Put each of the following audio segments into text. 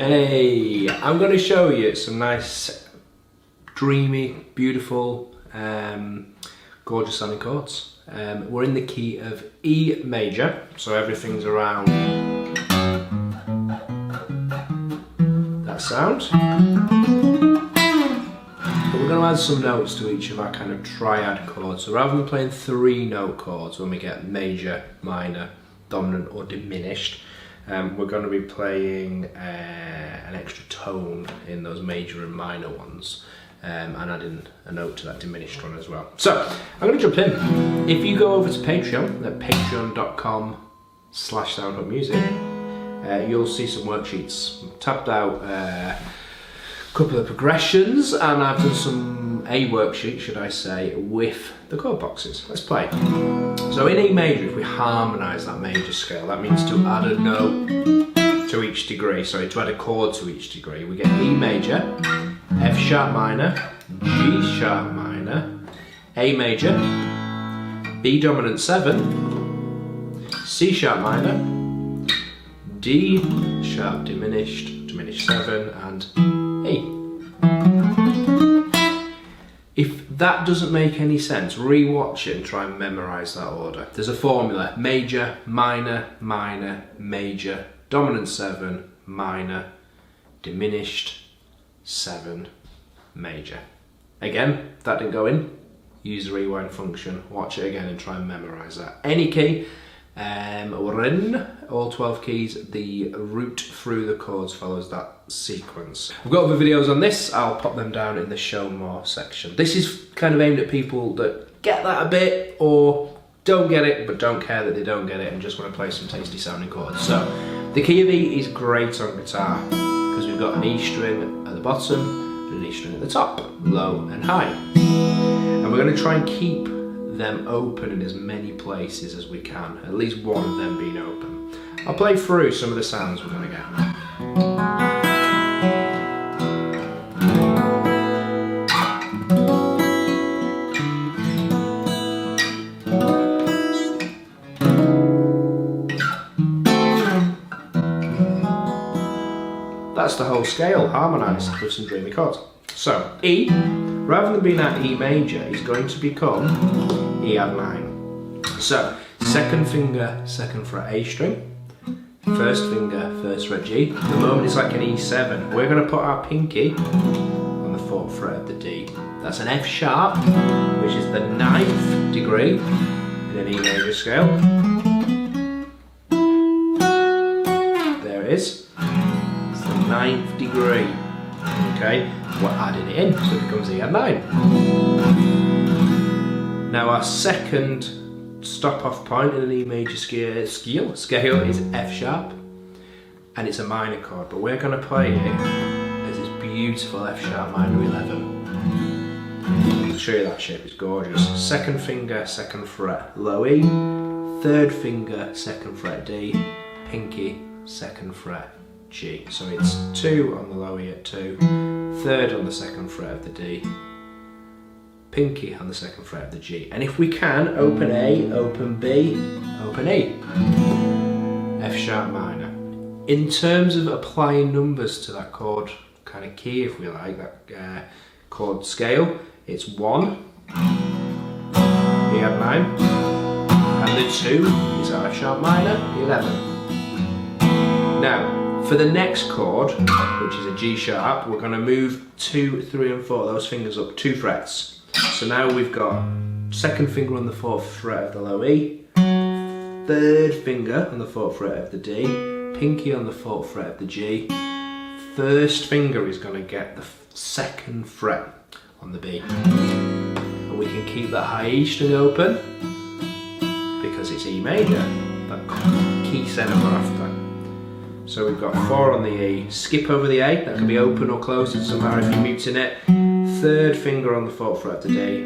Hey, I'm going to show you some nice, dreamy, beautiful, gorgeous sounding chords. We're in the key of E major, so everything's around that sound. But we're going to add some notes to each of our kind of triad chords. So rather than playing 3-note chords when we get major, minor, dominant or diminished, we're going to be playing an extra tone in those major and minor ones, and adding a note to that diminished one as well. So I'm going to jump in. If you go over to Patreon at patreon.com/soundhopemusic, you'll see some worksheets. I've tabbed out a couple of progressions, and I've done a worksheet, should I say, with the chord boxes. Let's play. So in E major, if we harmonise that major scale, that means to add a note to each degree, sorry, to add a chord to each degree. We get E major, F sharp minor, G sharp minor, A major, B dominant 7, C sharp minor, D sharp diminished, diminished 7, and E. If that doesn't make any sense, re-watch it and try and memorise that order. There's a formula: major, minor, minor, major, dominant 7, minor, diminished 7, major. Again, if that didn't go in, use the rewind function, watch it again and try and memorise that. Any key, we're in all 12 keys, the route through the chords follows that sequence. I've got other videos on this, I'll pop them down in the show more section. This is kind of aimed at people that get that a bit, or don't get it but don't care that they don't get it and just want to play some tasty sounding chords. So the key of E is great on guitar because we've got an E string at the bottom and an E string at the top, low and high, and we're going to try and keep them open in as many places as we can, at least one of them being open. I'll play through some of the sounds we're going to get. That's the whole scale harmonised with some dreamy chords. So E, rather than being at E major, is going to become E add 9. So second finger, second fret A string, first finger, first fret G. At the moment it's like an E7. We're going to put our pinky on the 4th fret of the D. That's an F sharp, which is the 9th degree in an E major scale. There it is. It's the 9th degree. Okay, we're adding it in, so it becomes E add 9. Now our second stop off point in an E major scale is F sharp, and it's a minor chord, but we're going to play it as this beautiful F sharp minor 11. I'll show you that shape, it's gorgeous. Second finger, second fret low E, third finger, second fret D, pinky, second fret G. So it's 2 on the low E at 2, third on the second fret of the D, pinky on the second fret of the G. And if we can, open A, open B, open E. F sharp minor. In terms of applying numbers to that chord kind of key, if we like, that chord scale, it's 1, E add 9, and the 2 is our F sharp minor, 11. Now, for the next chord, which is a G sharp, we're going to move 2, 3 and 4, those fingers up 2 frets. So now we've got second finger on the 4th fret of the low E, third finger on the 4th fret of the D, pinky on the 4th fret of the G, first finger is going to get the 2nd fret on the B. And we can keep that high E string open because it's E major, that key center we're after. So we've got 4 on the E, skip over the A, that can be open or closed, it doesn't matter if you're muting it. Third finger on the 4th fret of the D,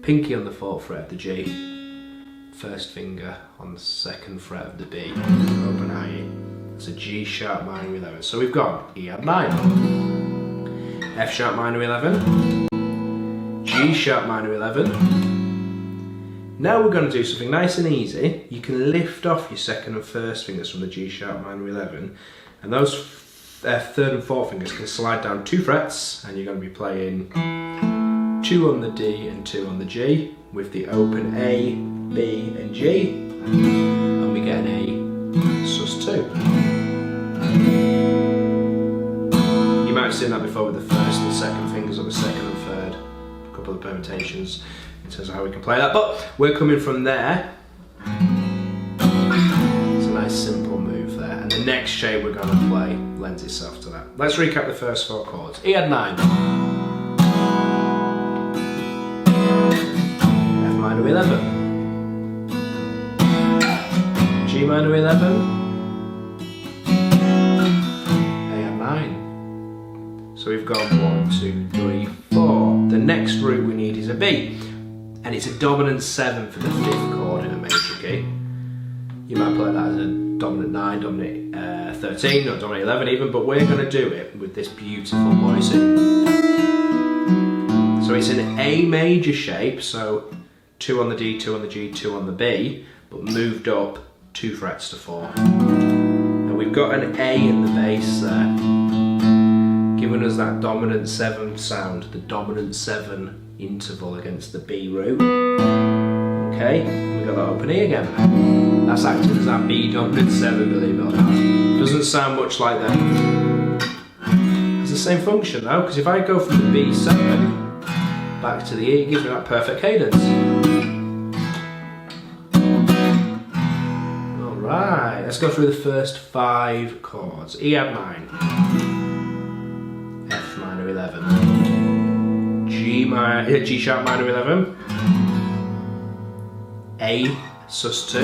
pinky on the 4th fret of the G, first finger on the 2nd fret of the B, open high E. It's a G sharp minor 11. So we've got E add 9, F sharp minor 11, G sharp minor 11. Now we're going to do something nice and easy. You can lift off your second and first fingers from the G sharp minor 11, and those third and fourth fingers can slide down 2 frets, and you're going to be playing 2 on the D and 2 on the G, with the open A, B and G, and we get an A sus2. You might have seen that before with the first and second fingers, or the second and third, a couple of permutations in terms of how we can play that, but we're coming from there. It's a nice simple move there, and the next shape we're going to play lends itself to that. Let's recap the first 4 chords. E add 9, F minor 11, G minor 11, so we've gone 1, 2, 3, 4. The next root we need is a B, and it's a dominant 7 for the 5th chord in a major key. You might play that as a dominant 9, dominant 13, or dominant 11 even, but we're going to do it with this beautiful voicing. So it's an A major shape, so 2 on the D, 2 on the G, 2 on the B, but moved up 2 frets to 4. And we've got an A in the bass there, giving us that dominant 7 sound, the dominant 7 interval against the B root. Okay, we've got that open E again. That's acting as that B dominant 7, believe it or not. Doesn't sound much like that. It's the same function though, because if I go from the B7 back to the E, it gives me that perfect cadence. Alright, let's go through the first 5 chords. E add 9. 11, G sharp minor 11, A sus2,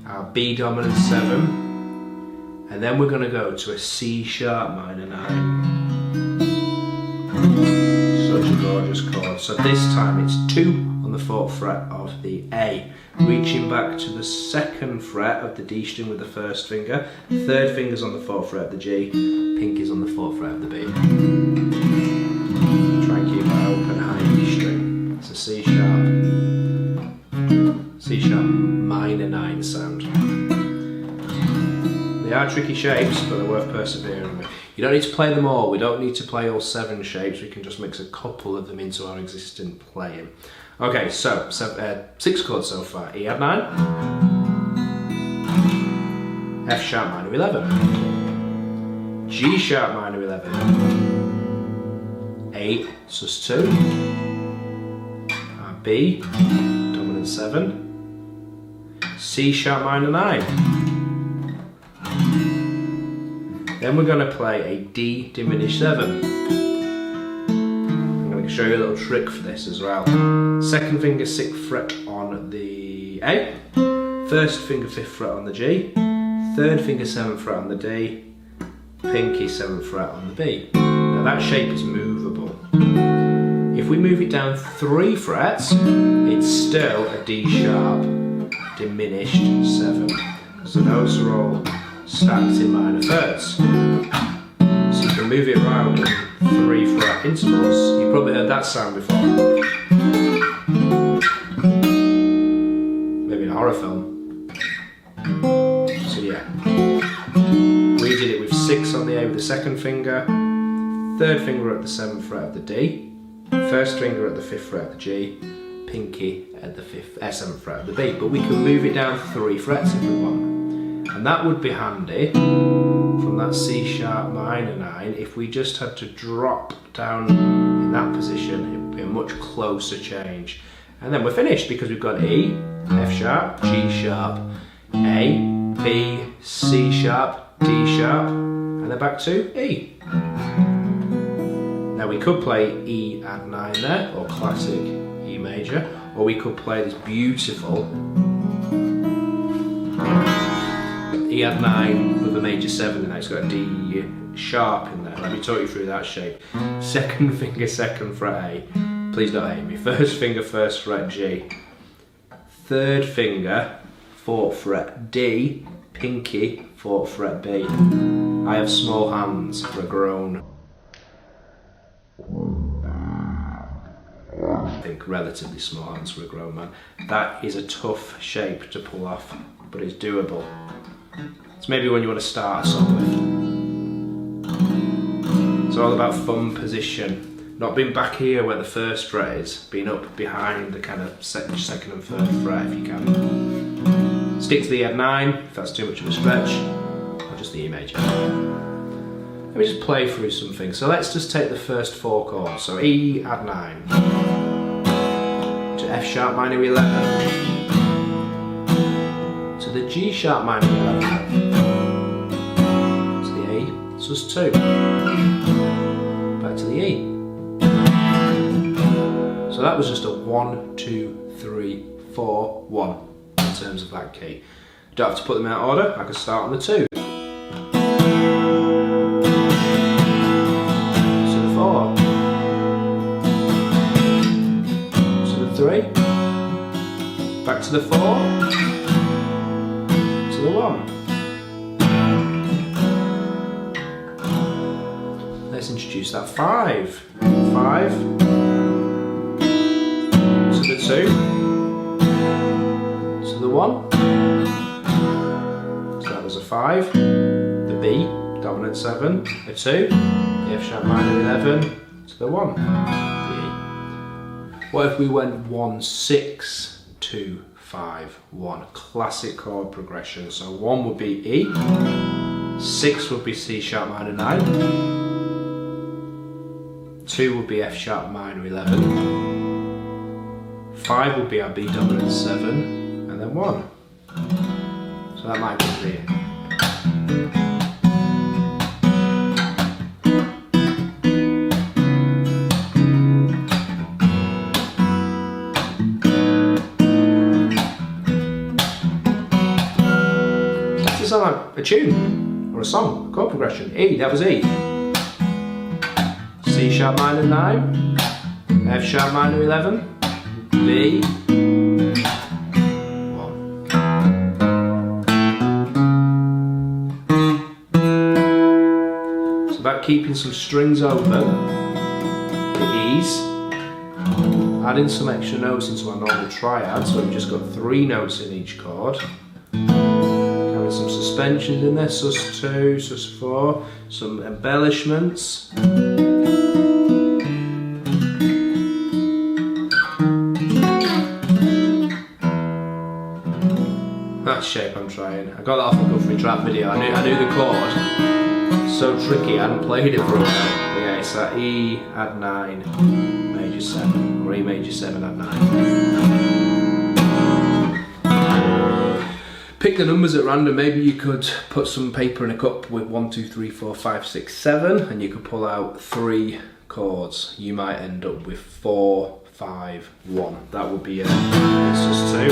our B dominant 7, and then we're going to go to a C sharp minor 9. Such a gorgeous chord. So this time it's 2 on the 4th fret of the A, reaching back to the 2nd fret of the D string with the 1st finger, 3rd finger's on the 4th fret of the G, pinky's on the 4th fret of the B. Try and keep that open high D string. It's a C sharp minor 9 sound. They are tricky shapes, but they're worth persevering with. You don't need to play them all. We don't need to play all 7 shapes. We can just mix a couple of them into our existing playing. Okay, so 6 chords so far. E add 9, F sharp minor 11, G sharp minor 11, A sus2, B dominant 7, C sharp minor 9. Then we're going to play a D diminished 7. I'm going to show you a little trick for this as well. 2nd finger 6th fret on the A, 1st finger 5th fret on the G, 3rd finger 7th fret on the D, pinky 7th fret on the B. Now that shape is movable. If we move it down 3 frets, it's still a D sharp diminished 7, because the notes are all stacked in minor thirds. So you can move it around in 3 fret intervals. You've probably heard that sound before. Maybe in a horror film. So yeah. We did it with 6 on the A with the 2nd finger, 3rd finger at the 7th fret of the D, 1st finger at the 5th fret of the G, pinky at the 7th fret of the B. But we can move it down 3 frets if we want. And that would be handy from that C sharp minor 9. If we just had to drop down in that position, it would be a much closer change. And then we're finished, because we've got E, F sharp, G sharp, A, B, C sharp, D sharp, and then back to E. Now we could play E add 9 there, or classic E major, or we could play this beautiful E add 9 with a major 7, and it's got a D sharp in there. Let me talk you through that shape. 2nd finger 2nd fret A. Please don't hate me. 1st finger 1st fret G. 3rd finger 4th fret D. Pinky 4th fret B. I have small hands for a grown. I think relatively small hands for a grown man. That is a tough shape to pull off, but it's doable. It's maybe one you want to start a song with. It's all about thumb position. Not being back here where the first fret is, being up behind the kind of second and third fret if you can. Stick to the F9 if that's too much of a stretch, or just the E major. Let me just play through something. So let's just take the first 4 chords. So E, add 9, to F sharp minor 11, to the G sharp minor 11, to the A, sus 2, back to the E. So that was just a 1, 2, 3, 4, 1 in terms of that key. Don't have to put them out of order, I can start on the 2. To the 4. To the 3. Back to the 4. To the 1. Let's introduce that 5. 5. To the 2. To the 1. So that was a 5. The B, dominant 7. A 2. The F sharp minor 11. To the 1. The E. What if we went 1, 6, 2, 5, 1? Classic chord progression. So 1 would be E. 6 would be C sharp minor 9. 2 would be F sharp minor 11. 5 would be our B dominant 7, and then 1. So that might be clear. Does this sound like a tune or a song? A chord progression. E, that was E. C sharp minor 9, F sharp minor 11. B, 1. It's about keeping some strings open, the E's, adding some extra notes into our normal triad, so we've just got 3 notes in each chord, having some suspensions in there, sus 2, sus 4, some embellishments. That shape I'm trying. I got that off the Guthrie Trap video. I knew the chord. So tricky, I hadn't played it for a while. Yeah, it's that E, add 9, major 7, or E major 7, add 9. Pick the numbers at random. Maybe you could put some paper in a cup with 1, 2, 3, 4, 5, 6, 7, and you could pull out 3 chords. You might end up with 4, 5, 1. That would be it. It's just 2.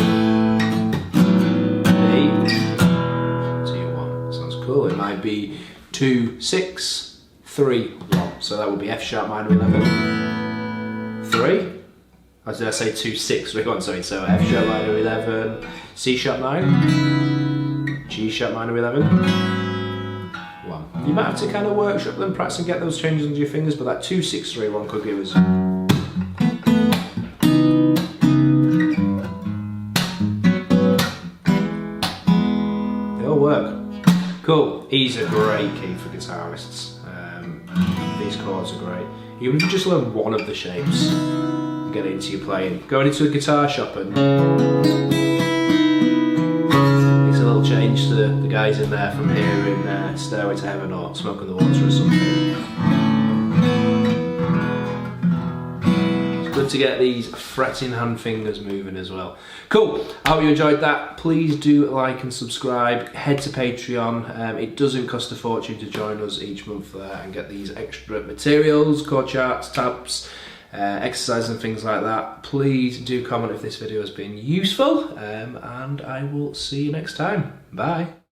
2, 1. Sounds cool. It might be 2, 6, 3, 1. So that would be F sharp minor 11, 3. Or did I say 2, 6, 3, 1? Sorry. So F sharp minor 11, C sharp 9, G sharp minor 11, 1. You might have to kind of workshop them, practice and get those changes under your fingers, but that 2, 6, 3, 1 could give us. Work. Cool. E's a great key for guitarists. These chords are great. Even if you just learn one of the shapes, get it into your playing. Going into a guitar shop and makes a little change to the guys in there from hearing Stairway to Heaven or Smoke on the Water or something. Good to get these fretting hand fingers moving as well. Cool, I hope you enjoyed that. Please do like and subscribe. Head to Patreon. It doesn't cost a fortune to join us each month there and get these extra materials, chord charts, tabs, exercises and things like that. Please do comment if this video has been useful, and I will see you next time. Bye.